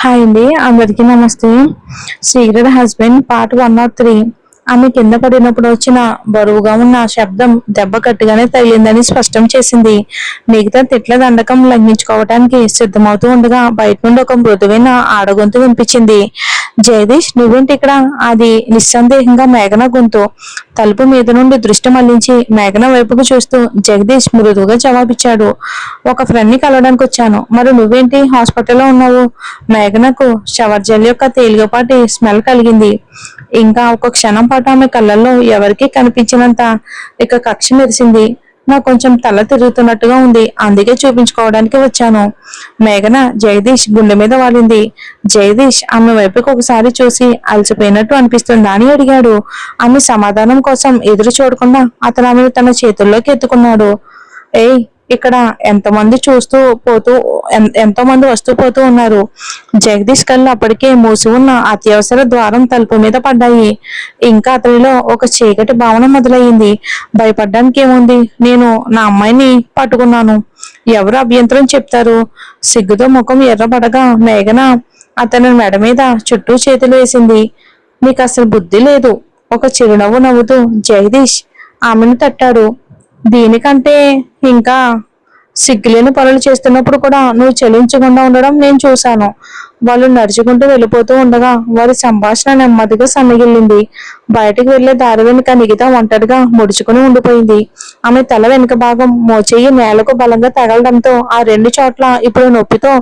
Hi అండి, అందరికీ నమస్తే. Secret husband part 103. ఆమె కింద పడినప్పుడు వచ్చిన బరువుగా ఉన్న శబ్దం దెబ్బ గట్టిగానే తగిలిందని స్పష్టం చేసింది. మిగతా తిట్ల దండకం లంఘించుకోవటానికి సిద్ధమవుతూ ఉండగా బయట నుండి ఒక మృదువైన ఆడగొంతు వినిపించింది. జగదీష్, నువ్వేంటి ఇక్కడ? అది నిస్సందేహంగా మేఘన గొంతు. తలుపు మీద నుండి దృష్టి మళ్లించి మేఘన వైపుకు చూస్తూ జగదీష్ మృదువుగా జవాబిచ్చాడు. ఒక ఫ్రెండ్ ని కలవడానికి వచ్చాను. మరి నువ్వేంటి హాస్పిటల్లో ఉన్నావు? మేఘనకు షవర్ జెల్ యొక్క తేలికపాటి స్మెల్ కలిగింది. ఇంకా ఒక క్షణం పాటు ఆమె కళ్ళల్లో ఎవరికీ కనిపించినంత కక్ష మెరిసింది. నాకు కొంచెం తల తిరుగుతున్నట్టుగా ఉంది, అందుకే చూపించుకోవడానికి వచ్చాను. మేఘన జగదీష్ గుండె మీద వాలింది. జగదీష్ ఆమె వైపుకి ఒకసారి చూసి అలసిపోయినట్టు అనిపిస్తుందా అని అడిగాడు. ఆమె సమాధానం కోసం ఎదురు చూడకుండా అతను ఆమెను తన చేతుల్లోకి ఎత్తుకున్నాడు. ఏయ్, ఇక్కడ ఎంతో మంది వస్తూ పోతూ ఉన్నారు. జగదీష్ కళ్ళు అప్పటికే మూసి ఉన్న అత్యవసర ద్వారం తలుపు మీద పడ్డాయి. ఇంకా అతనిలో ఒక చీకటి భావన మొదలయ్యింది. భయపడ్డానికి ఏముంది? నేను నా అమ్మాయిని పట్టుకున్నాను. ఎవరు అభ్యంతరం చెప్తారు? సిగ్గుతో ముఖం ఎర్రబడగా మేఘన అతని మెడ మీద చుట్టూ చేతులు వేసింది. నీకు అసలు బుద్ధి లేదు. ఒక చిరునవ్వు నవ్వుతూ జగదీష్ ఆమెను తట్టాడు. దీనికంటే ఇంకా సిగ్గులేని పనులు చేస్తున్నప్పుడు కూడా నువ్వు చెల్లించకుండా ఉండడం నేను చూశాను. వాళ్ళు నడుచుకుంటూ వెళ్ళిపోతూ ఉండగా వారి సంభాషణ నెమ్మదిగా సన్నగిల్లింది. బయటకు వెళ్లే దారి వెనుక నిగిత ఒంటరిగా ముడుచుకుని ఉండిపోయింది. ఆమె తల వెనుక భాగం మోచేయి నేలకు బలంగా తగలడంతో ఆ రెండు చోట్ల ఇప్పుడు నొప్పితో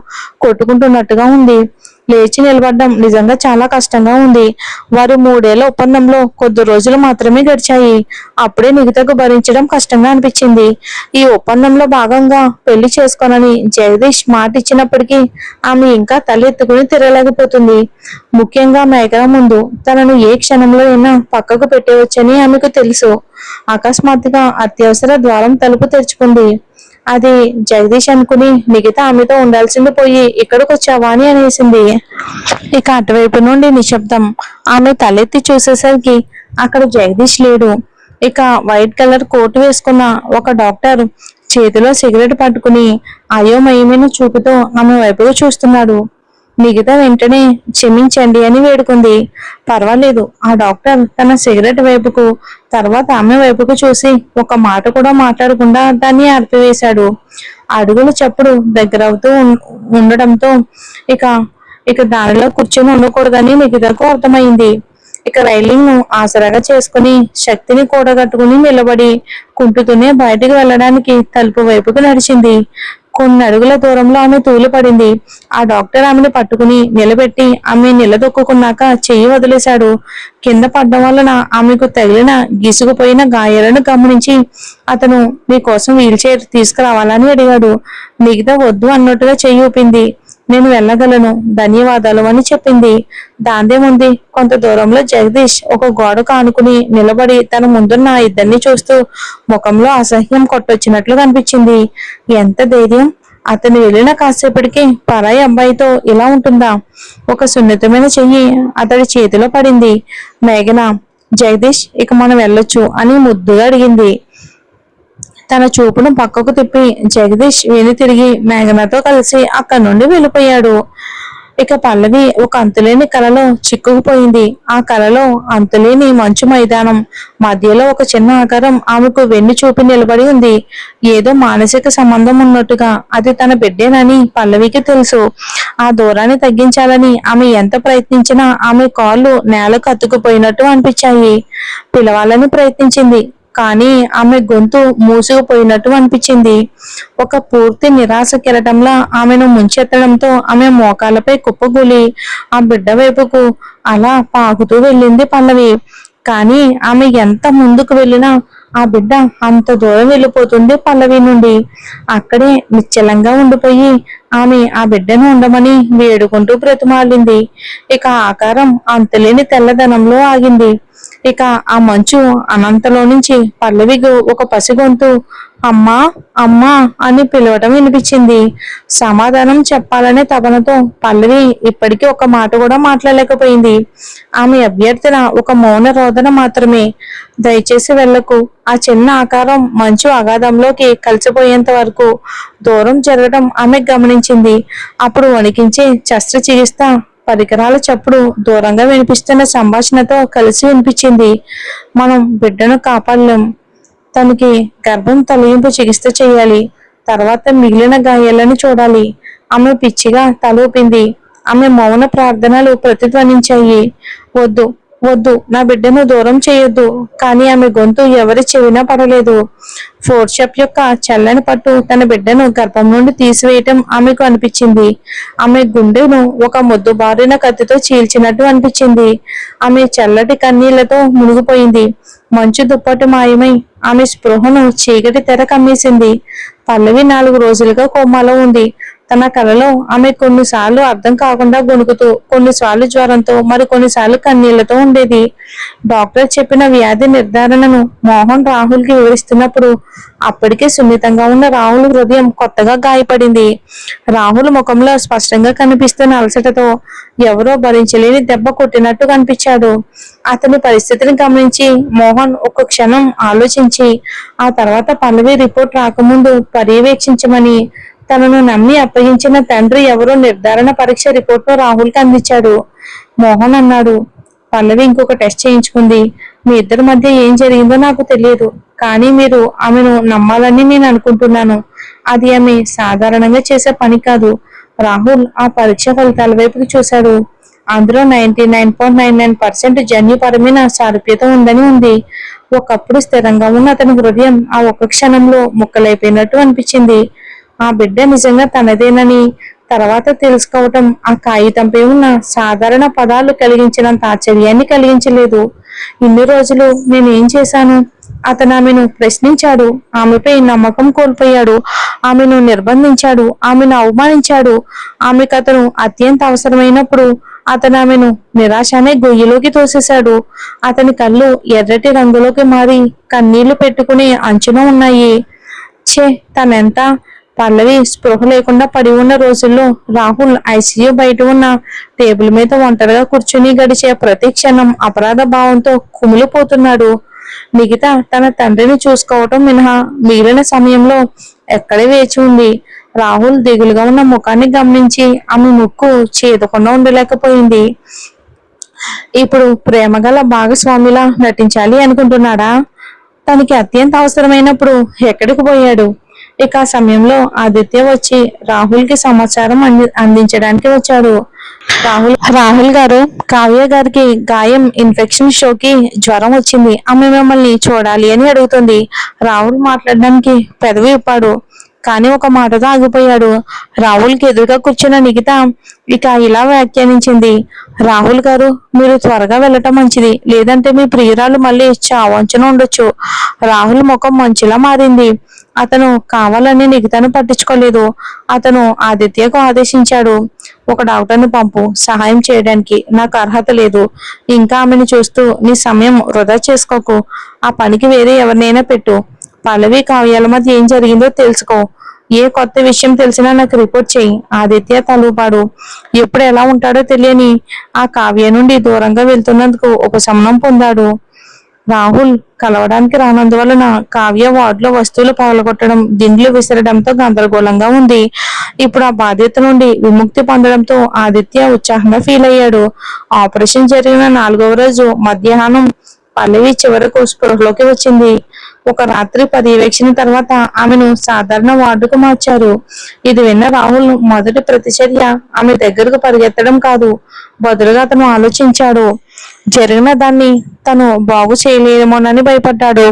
కొట్టుకుంటున్నట్టుగా ఉంది. లేచి నిలబడడం నిజంగా చాలా కష్టంగా ఉంది. వారు 3 ఏళ్ల ఒప్పందంలో కొద్ది రోజులు మాత్రమే గడిచాయి. అప్పుడే నిగితకు భరించడం కష్టంగా అనిపించింది. ఈ ఒప్పందంలో భాగంగా పెళ్లి చేసుకోనని జగదీష్ మాట ఇచ్చినప్పటికీ ఆమె ఇంకా తలెత్తుకుని తిరగలేకపోతుంది. ముఖ్యంగా మేఘన ముందు తనను ఏ క్షణంలో అయినా పక్కకు పెట్టవచ్చని ఆమెకు తెలుసు. అకస్మాత్తుగా అత్యవసర ద్వారం తలుపు తెరుచుకుంది. అది జగదీష్ అనుకుని మిగతా ఆమెతో ఉండాల్సింది పోయి ఇక్కడికి వచ్చావా అని అనేసింది. ఇక అటువైపు నుండి నిశ్శబ్దం. ఆమె తలెత్తి చూసేసరికి అక్కడ జగదీష్ లేడు. ఇక వైట్ కలర్ కోట్ వేసుకున్న ఒక డాక్టర్ చేతిలో సిగరెట్ పట్టుకుని అయోమయమైన చూపుతో ఆమె వైపుకు చూస్తున్నాడు. మిగతా వెంటనే క్షమించండి అని వేడుకుంది. పర్వాలేదు. ఆ డాక్టర్ తన సిగరెట్ వైపుకు, తర్వాత ఆమె వైపుకు చూసి ఒక మాట కూడా మాట్లాడకుండా దాన్ని ఆర్పివేశాడు. అడుగుల చప్పుడు దగ్గరవుతూ ఉండడంతో ఇక ఇక దానిలో కూర్చొని ఉండకూడదని నిగితకు అర్థమైంది. ఇక రైలింగ్ ను ఆసరాగా చేసుకుని శక్తిని కూడగట్టుకుని నిలబడి కుంటుతూనే బయటకు వెళ్ళడానికి తలుపు వైపుకు నడిచింది. కొన్ని అడుగుల దూరంలో ఆమె తూలిపడింది. ఆ డాక్టర్ ఆమెను పట్టుకుని నిలబెట్టి ఆమె నిలదొక్కున్నాక చెయ్యి వదిలేశాడు. కింద పడ్డం వలన ఆమెకు తగిలిన గీసుకుపోయిన గాయాలను గమనించి అతను మీకోసం వీల్ చైర్ తీసుకురావాలని అడిగాడు. మిగతా వద్దు అన్నట్టుగా చెయ్యి ఊపింది. నేను వెళ్ళగలను, ధన్యవాదాలు అని చెప్పింది. దాందేముంది? కొంత దూరంలో జగదీష్ ఒక గోడకు ఆనుకుని నిలబడి తన ముందున్న ఇద్దరిని చూస్తూ ముఖంలో అసహ్యం కొట్టొచ్చినట్లు కనిపించింది. ఎంత ధైర్యం! అతను వెళ్ళిన కాసేపటికి పరాయి అబ్బాయితో ఇలా ఉంటుందా? ఒక సున్నితమైన చెయ్యి అతడి చేతిలో పడింది. మేఘన, జగదీష్, ఇక మనం వెళ్ళొచ్చు అని ముద్దుగా అడిగింది. తన చూపును పక్కకు తిప్పి జగదీష్ తిరిగి మేఘనతో కలిసి అక్కడి నుండి వెళ్ళిపోయాడు. ఇక పల్లవి ఒక అంతులేని కలలో చిక్కుకుపోయింది. ఆ కలలో అంతులేని మంచు మైదానం మధ్యలో ఒక చిన్న ఆకారం ఆమెకు వెన్ను చూపి నిలబడి ఉంది. ఏదో మానసిక సంబంధం ఉన్నట్టుగా. అది తన బిడ్డేనని పల్లవికి తెలుసు. ఆ దూరాన్ని తగ్గించాలని ఆమె ఎంత ప్రయత్నించినా ఆమె కాళ్ళు నేలకు అతుక్కుపోయినట్టు అనిపించాయి. పిలవాలని ప్రయత్నించింది, కానీ ఆమె గొంతు మూసుకుపోయినట్టు అనిపించింది. ఒక పూర్తి నిరాశ కెరటంలా ఆమెను ముంచెత్తడంతో ఆమె మోకాలపై కుప్పగూలి ఆ బిడ్డ వైపుకు అలా పాకుతూ వెళ్ళింది పల్లవి. కానీ ఆమె ఎంత ముందుకు వెళ్ళినా ఆ బిడ్డ అంత దూరం వెళ్ళిపోతుంది పల్లవి నుండి. అక్కడే నిశ్చలంగా ఉండిపోయి ఆమె ఆ బిడ్డను ఉండమని వేడుకుంటూ బ్రతిమాలింది. ఇక ఆకారం అంతలేని తెల్లదనంలో ఆగింది. ఇక ఆ మంచు అనంతలో నుంచి పల్లవికి ఒక పసిగొంతు అమ్మా అమ్మా అని పిలవటం వినిపించింది. సమాధానం చెప్పాలనే తపనతో పల్లవి ఇప్పటికీ ఒక మాట కూడా మాట్లాడలేకపోయింది. ఆమె అభ్యర్థన ఒక మౌన రోదన మాత్రమే. దయచేసి వెళ్ళకు. ఆ చిన్న ఆకారం మంచు అగాధంలోకి కలిసిపోయేంత వరకు దూరం జరగడం ఆమె గమనించింది. గమనించింది. అప్పుడు వణికించే శస్త్రచికిత్స పరికరాల చప్పుడు దూరంగా వినిపిస్తున్న సంభాషణతో కలిసి వినిపించింది. మనం బిడ్డను కాపాడలేం. తనకి గర్భం తొలగింపు చికిత్స చేయాలి. తర్వాత మిగిలిన గాయాలను చూడాలి. ఆమె పిచ్చిగా తల ఊపింది. ఆమె మౌన ప్రార్థనలు ప్రతిధ్వనించాయి. వద్దు, వద్దు, నా బిడ్డను దూరం చేయొద్దు. కానీ ఆమె గొంతు ఎవరి చెవినా పడలేదు. ఫోర్షప్ యొక్క చల్లని పట్టు తన బిడ్డను గర్భం నుండి తీసివేయటం ఆమెకు అనిపించింది. ఆమె గుండెను ఒక మొద్దుబారిన కత్తితో చీల్చినట్టు అనిపించింది. ఆమె చల్లటి కన్నీళ్లతో మునిగిపోయింది. మంచు దుప్పటి మాయమై ఆమె స్పృహను చీకటి తెర కమ్మేసింది. పల్లవి 4 రోజులుగా కోమాలో ఉంది. తన కలలో ఆమె కొన్నిసార్లు అర్థం కాకుండా గొణుకుతూ, కొన్నిసార్లు జ్వరంతో, మరి కొన్నిసార్లు కన్నీళ్లతో ఉండేది. డాక్టర్ చెప్పిన వ్యాధి నిర్ధారణను మోహన్ రాహుల్ కి వివరిస్తున్నప్పుడు అప్పటికే సున్నితంగా ఉన్న రాహుల్ హృదయం కొత్తగా గాయపడింది. రాహుల్ ముఖంలో స్పష్టంగా కనిపిస్తున్న అలసటతో ఎవరో భరించలేని దెబ్బ కొట్టినట్టు కనిపించాడు. అతని పరిస్థితిని గమనించి మోహన్ ఒక క్షణం ఆలోచించి ఆ తర్వాత పల్లవి రిపోర్ట్ రాకముందు పర్యవేక్షించమని తనను నమ్మి అప్పగించిన తండ్రి ఎవరో నిర్ధారణ పరీక్ష రిపోర్ట్ లో రాహుల్ కి అందించాడు. మోహన్ అన్నాడు, పల్లవి ఇంకొక టెస్ట్ చేయించుకుంది. మీ ఇద్దరి మధ్య ఏం జరిగిందో నాకు తెలియదు, కానీ మీరు ఆమెను నమ్మాలని నేను అనుకుంటున్నాను. అది ఆమె సాధారణంగా చేసే పని కాదు. రాహుల్ ఆ పరీక్ష ఫలితాల వైపుకి చూశాడు. అందులో 99.99% జన్యుపరమైన సారూప్యత ఉందని ఉంది. ఒకప్పుడు స్థిరంగా ఉన్న అతని హృదయం ఆ ఒక్క క్షణంలో ముక్కలైపోయినట్టు అనిపించింది. ఆ బిడ్డ నిజంగా తనదేనని తర్వాత తెలుసుకోవటం ఆ కాగితంపై ఉన్న సాధారణ పదాలు కలిగించినంత ఆశ్చర్యాన్ని కలిగించలేదు. ఇన్ని రోజులు నేను ఏం చేశాను? అతను ఆమెను ప్రశ్నించాడు. ఆమెపై నమ్మకం కోల్పోయాడు. ఆమెను నిర్బంధించాడు. ఆమెను అవమానించాడు. ఆమెకు అతను అత్యంత అవసరమైనప్పుడు అతను ఆమెను నిరాశ అనే గొయ్యిలోకి తోసేశాడు. అతని కళ్ళు ఎర్రటి రంగులోకి మారి కన్నీళ్లు పెట్టుకుని అంచున ఉన్నాయి. తనెంత పల్లవి స్పృహ లేకుండా పడి ఉన్న రోజుల్లో రాహుల్ ఐసీయూ బయట ఉన్న టేబుల్ మీద ఒంటరిగా కూర్చుని గడిచే ప్రతి క్షణం అపరాధ భావంతో కుమిలిపోతున్నాడు. మిగతా తన తండ్రిని చూసుకోవటం మినహా మిగిలిన సమయంలో ఎక్కడే వేచి ఉంది. రాహుల్ దిగులుగా ఉన్న ముఖాన్ని గమనించి ఆమె ముక్కు చేదకుండా ఉండలేకపోయింది. ఇప్పుడు ప్రేమగల భాగస్వామిలా నటించాలి అనుకుంటున్నాడా? తనకి అత్యంత అవసరమైనప్పుడు ఎక్కడికి పోయాడు? ఇక ఆ సమయంలో ఆదిత్య వచ్చి రాహుల్ కి సమాచారం అందించడానికి వచ్చాడు. రాహుల్ గారు, కావ్య గారికి గాయం ఇన్ఫెక్షన్ షోకి జ్వరం వచ్చింది. ఆమె మిమ్మల్ని చూడాలి అని అడుగుతుంది. రాహుల్ మాట్లాడడానికి పెదవి విప్పాడు, కానీ ఒక మాటతో ఆగిపోయాడు. రాహుల్ కి ఎదురుగా కూర్చున్న నిఖిత ఇక ఇలా వ్యాఖ్యానించింది, రాహుల్ గారు, మీరు త్వరగా వెళ్ళటం మంచిది, లేదంటే మీ ప్రియురాలు మళ్ళీ చావంచున ఉండొచ్చు. రాహుల్ ముఖం మంచులా మారింది. అతను కావాలని నిఖితను పట్టించుకోలేదు. అతను ఆదిత్యకు ఆదేశించాడు, ఒక డాక్టర్ని పంపు సహాయం చేయడానికి. నాకు అర్హత లేదు. ఇంకా ఆమెను చూస్తూ నీ సమయం వృధా చేసుకోకు. ఆ పనికి వేరే ఎవరినైనా పెట్టు. పల్లవి కావ్యాల మధ్య ఏం జరిగిందో తెలుసుకో. ఏ కొత్త విషయం తెలిసినా నాకు రిపోర్ట్ చేయి. ఆదిత్య తలూపాడు. ఎప్పుడు ఎలా ఉంటాడో తెలియని ఆ కావ్య నుండి దూరంగా వెళ్తున్నందుకు ఉపశమనం పొందాడు. రాహుల్ కలవడానికి రానందువలన కావ్య వార్డులో వస్తువులు పగలగొట్టడం, దిండ్లు విసరడంతో గందరగోళంగా ఉంది. ఇప్పుడు ఆ బాధ్యత నుండి విముక్తి పొందడంతో ఆదిత్య ఉత్సాహంగా ఫీల్ అయ్యాడు. ఆపరేషన్ జరిగిన 4వ రోజు మధ్యాహ్నం పల్లవి చివరకు స్పృహలోకి వచ్చింది. ఒక రాత్రి పర్యవేక్షణ తర్వాత ఆమెను సాధారణ వార్డుకు మార్చారు. ఇది విన్న రాహుల్ మొదటి ప్రతిచర్య ఆమె దగ్గరకు పరిగెత్తడం కాదు. బదులుగా అతను ఆలోచించాడు, జరిగిన దాన్ని తను బాగు చేయలేమోనని భయపడ్డాడు.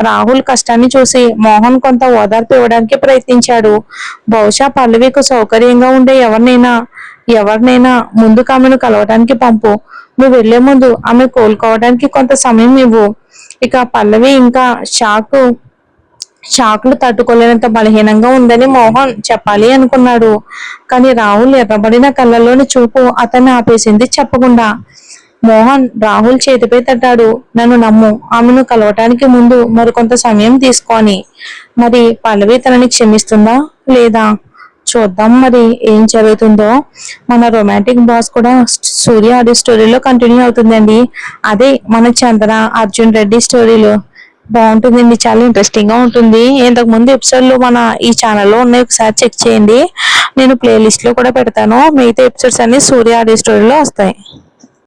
రాహుల్ కష్టాన్ని చూసి మోహన్ కొంత ఓదార్పు ఇవ్వడానికి ప్రయత్నించాడు. బహుశా పల్లవికు సౌకర్యంగా ఉండే ఎవరినైనా ముందుకు ఆమెను కలవడానికి పంపు. నువ్వు వెళ్లే ముందు ఆమె కోలుకోవడానికి కొంత సమయం ఇవ్వు. ఇక పల్లవి ఇంకా షాకులు తట్టుకోలేనంత బలహీనంగా ఉందని మోహన్ చెప్పాలి అనుకున్నాడు. కానీ రాహుల్ ఎర్రబడిన కళ్ళలోని చూపు అతన్ని ఆపేసింది చెప్పకుండా. మోహన్ రాహుల్ చేతిపై తట్టాడు. నన్ను నమ్ము, ఆమెను కలవటానికి ముందు మరికొంత సమయం తీసుకొని. మరి పల్లవి తనని క్షమిస్తుందా లేదా? చూద్దాం మరి ఏం జరుగుతుందో. మన రొమాంటిక్ బాస్ కూడా సూర్య ఆడియో స్టోరీలో కంటిన్యూ అవుతుందండి. అదే మన చంద్ర అర్జున్ రెడ్డి స్టోరీలో బాగుంటుందండి. చాలా ఇంట్రెస్టింగ్ గా ఉంటుంది. ఇంతకు ముందు ఎపిసోడ్లు మన ఈ ఛానల్లో ఉన్నాయి, ఒకసారి చెక్ చేయండి. నేను ప్లేలిస్ట్ లో కూడా పెడతాను. మిగతా ఎపిసోడ్స్ అన్ని సూర్య ఆడియో స్టోరీలో వస్తాయి.